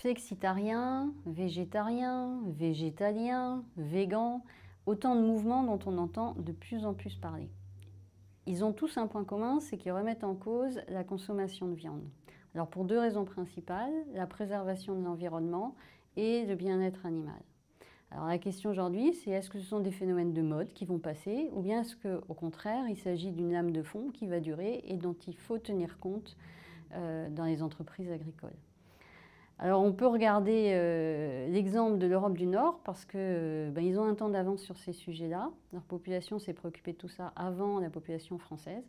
flexitarien, végétarien, végétalien, végan, autant de mouvements dont on entend de plus en plus parler. Ils ont tous un point commun, c'est qu'ils remettent en cause la consommation de viande. Alors pour deux raisons principales, la préservation de l'environnement et le bien-être animal. Alors la question aujourd'hui, c'est est-ce que ce sont des phénomènes de mode qui vont passer ou bien est-ce qu'au contraire, il s'agit d'une lame de fond qui va durer et dont il faut tenir compte dans les entreprises agricoles. Alors on peut regarder l'exemple de l'Europe du Nord parce qu'ils ont un temps d'avance sur ces sujets-là. Leur population s'est préoccupée de tout ça avant la population française.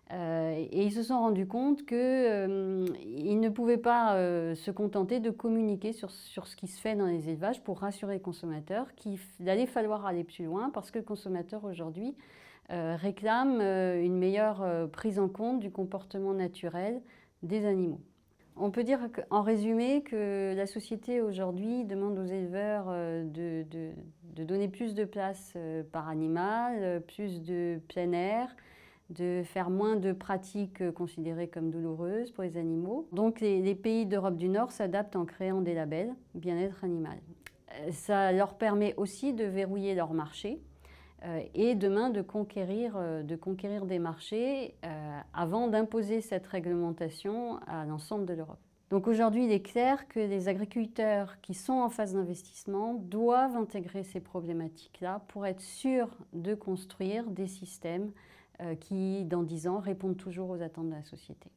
Et ils se sont rendus compte qu'ils ne pouvaient pas se contenter de communiquer sur ce qui se fait dans les élevages pour rassurer les consommateurs qu'il allait falloir aller plus loin parce que le consommateur aujourd'hui réclame une meilleure prise en compte du comportement naturel des animaux. On peut dire en résumé que la société aujourd'hui demande aux éleveurs de donner plus de place par animal, plus de plein air, de faire moins de pratiques considérées comme douloureuses pour les animaux. Donc les pays d'Europe du Nord s'adaptent en créant des labels bien-être animal. Ça leur permet aussi de verrouiller leur marché et demain de conquérir des marchés avant d'imposer cette réglementation à l'ensemble de l'Europe. Donc aujourd'hui, il est clair que les agriculteurs qui sont en phase d'investissement doivent intégrer ces problématiques-là pour être sûrs de construire des systèmes qui, dans 10 ans, répondent toujours aux attentes de la société.